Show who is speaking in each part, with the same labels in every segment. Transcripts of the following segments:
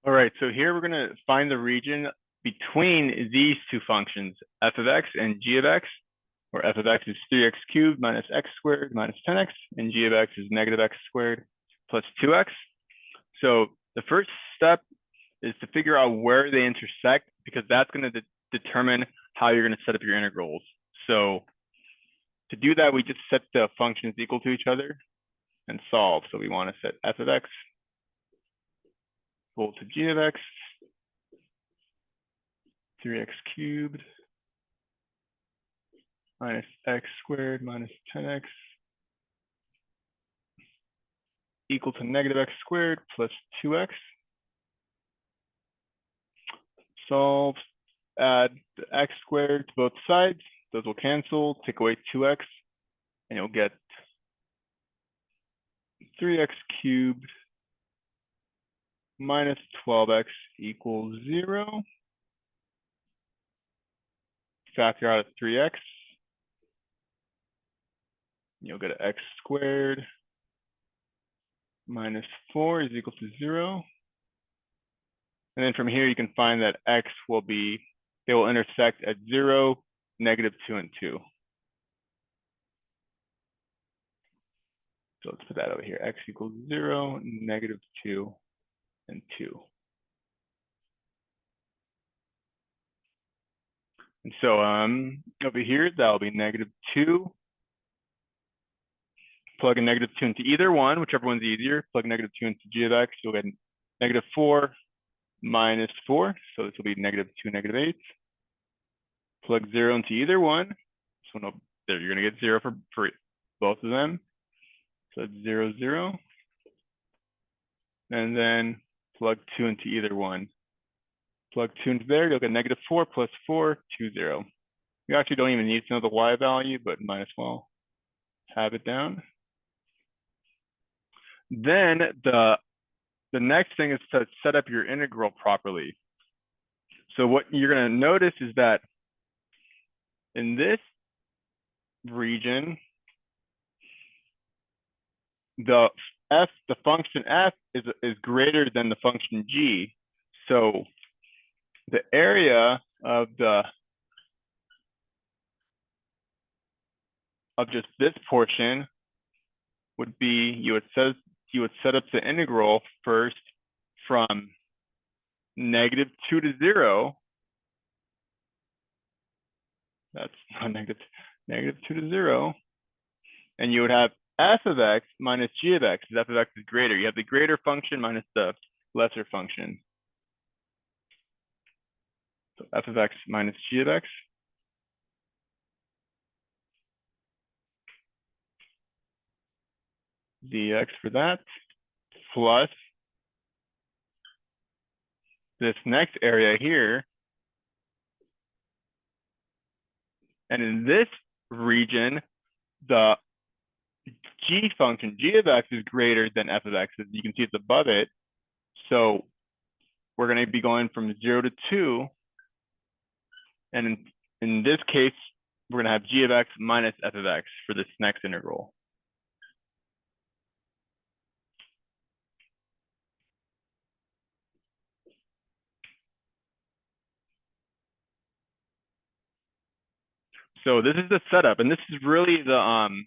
Speaker 1: All right, so here we're going to find the region between these two functions, f of x and g of x, where f of x is 3x cubed minus x squared minus 10x, and g of x is negative x squared plus 2x. So the first step is to figure out where they intersect, because that's going to determine how you're going to set up your integrals. So to do that, we just set the functions equal to each other and solve. So we want to set f of x equal to g of x, 3x cubed minus x squared minus 10x equal to negative x squared plus 2x. Solve, add the x squared to both sides. Those will cancel, take away 2x, and you'll get 3x cubed minus 12x equals 0. Factor out of 3x. You'll get an x squared minus 4 is equal to 0. And then from here, you can find that x will be, they will intersect at 0, negative 2, and 2. So let's put that over here. X equals 0, negative 2, and 2. And so over here, that'll be negative 2. Plug a negative 2 into either one, whichever one's easier. Plug negative 2 into g of x, you'll get negative 4 minus 4. So this will be negative 2, negative 8. Plug 0 into either one. So no, there, you're going to get 0 for both of them. So it's 0, 0. And then plug 2 into either one. Plug 2 into there, you'll get negative 4 plus 4, 2, 0. You actually don't even need to know the y value, but might as well have it down. Then the next thing is to set up your integral properly. So what you're going to notice is that in this region, the function f is greater than the function g. So the area of just this portion would be, you would set up the integral first from negative 2 to 0. That's negative 2 to 0. And you would have f of x minus g of x, because f of x is greater. You have the greater function minus the lesser function. So f of x minus g of x. Dx for that, plus this next area here. And in this region, the g function, g of x, is greater than f of x. As you can see, it's above it. So we're going to be going from 0 to 2. And in this case, we're going to have g of x minus f of x for this next integral. So this is the setup, and this is really the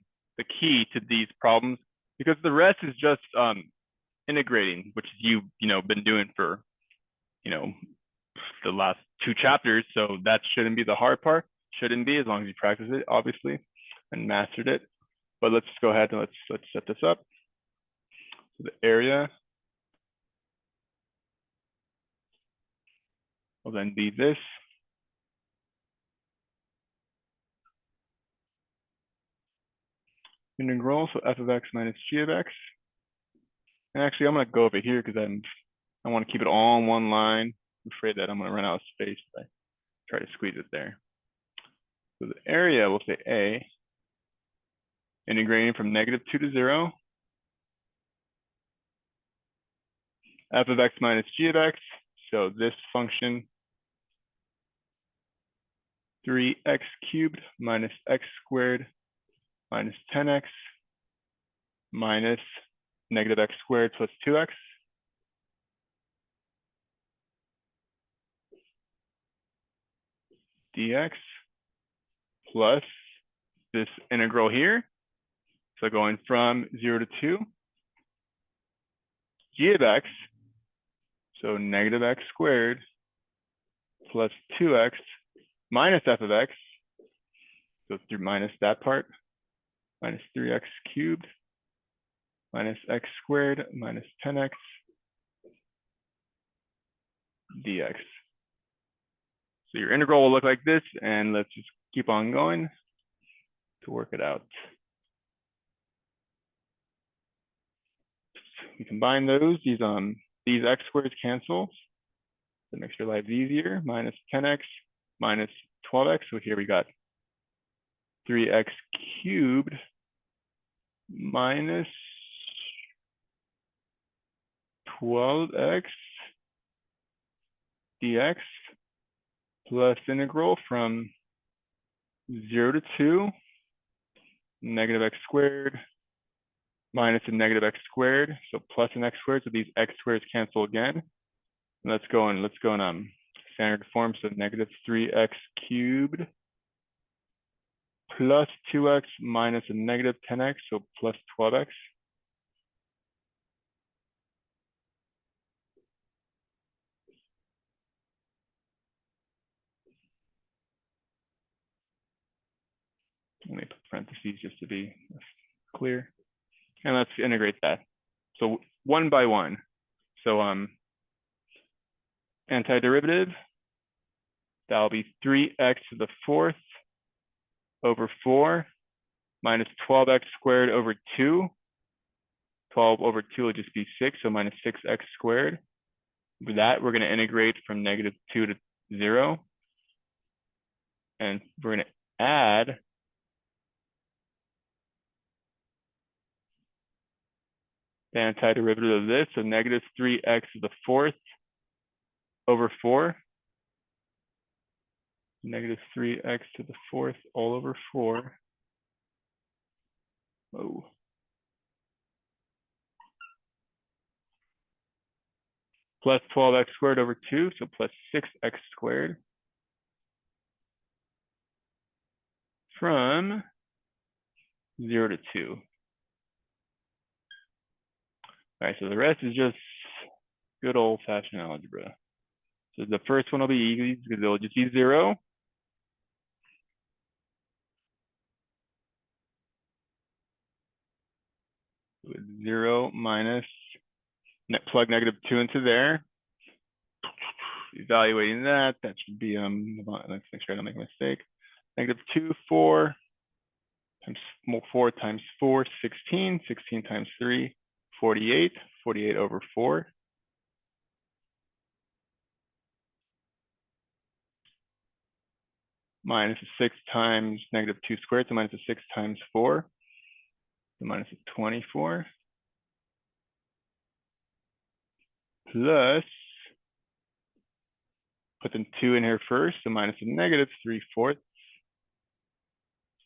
Speaker 1: key to these problems, because the rest is just integrating, which you've been doing for the last 2 chapters. So that shouldn't be the hard part. Shouldn't be, as long as you practice it, obviously, and mastered it. But let's go ahead and let's set this up. So the area will then be this. Integral, so f of x minus g of x. And actually, I'm going to go over here because I want to keep it all in one line. I'm afraid that I'm going to run out of space if I try to squeeze it there. So the area, we'll say A, integrating from negative 2 to 0. F of x minus g of x. So this function, 3x cubed minus x squared minus 10x minus negative x squared plus 2x. dx plus this integral here. So going from 0 to 2, g of x, so negative x squared plus 2x minus f of x, so through minus that part, minus 3x cubed minus x squared minus 10x dx. So your integral will look like this, and let's just keep on going to work it out. We combine those, these x squareds cancel. That makes your lives easier. Minus 10x minus 12x. So here we got 3x cubed minus 12x dx plus integral from 0 to 2, negative x squared minus a negative x squared, so plus an x squared. So these x squareds cancel again. Let's go in standard form. So negative 3x cubed plus 2x minus a negative 10x, so plus 12x. Let me put parentheses just to be clear. And let's integrate that. So one by one. So antiderivative, that'll be 3x to the 4th over 4 minus 12x squared over 2. 12 over 2 will just be 6, so minus 6x squared. With that, we're going to integrate from negative 2 to 0. And we're going to add the antiderivative of this, so negative 3x to the 4th over 4. Negative 3x to the 4th all over 4. Oh. Plus 12x squared over 2, so plus 6x squared. From 0 to 2. All right, so the rest is just good old-fashioned algebra. So the first one will be easy because it'll just be 0. With 0 minus, plug negative 2 into there. Evaluating that should be, let's make sure I don't make a mistake. Negative 2, 4 times 4 times 4, 16. 16 times 3, 48. 48 over 4. Minus a 6 times negative 2 squared, so minus a 6 times 4. So minus a 24. Plus, put the 2 in here first, so minus a negative 3/4.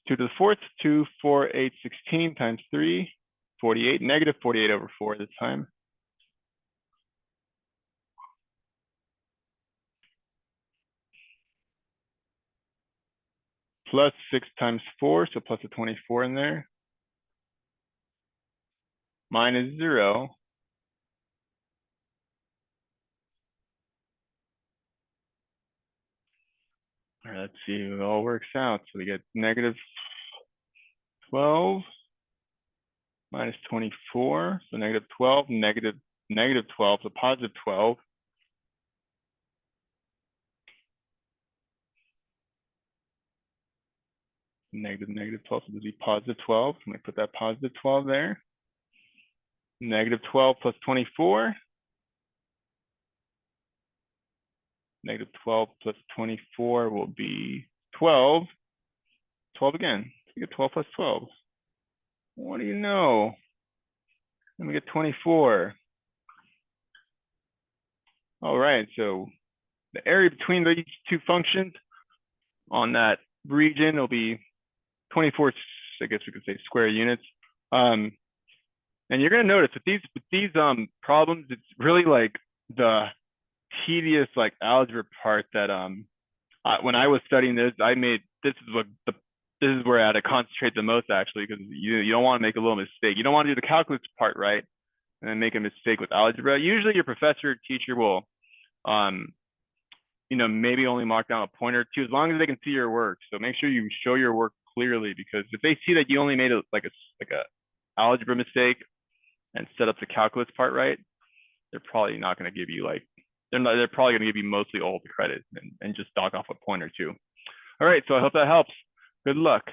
Speaker 1: 2 to the 4th, 2, 4, 8, 16 times 3, 48, negative 48 over 4 this time. Plus 6 times 4, so plus a 24 in there. Minus 0. All right, let's see, it all works out. So we get negative 12 minus 24, so negative 12, negative 12, so positive 12. Negative 12, so this will be positive 12. I'm going to put that positive 12 there. Negative 12 plus 24. Negative 12 plus 24 will be 12. 12 again. We get 12 plus 12. What do you know? Then we get 24. All right, so the area between these two functions on that region will be 24, I guess we could say, square units. And you're going to notice that these problems, it's really like the tedious like algebra part that when I was studying this, this is where I had to concentrate the most actually, because you don't want to make a little mistake. You don't want to do the calculus part right and then make a mistake with algebra. Usually your professor or teacher will um maybe only mark down a point or two as long as they can see your work. So make sure you show your work clearly, because if they see that you only made like a algebra mistake and set up the calculus part right, they're probably not going to give you they're probably going to give you mostly all the credit and just dock off a point or two. All right, so I hope that helps. Good luck.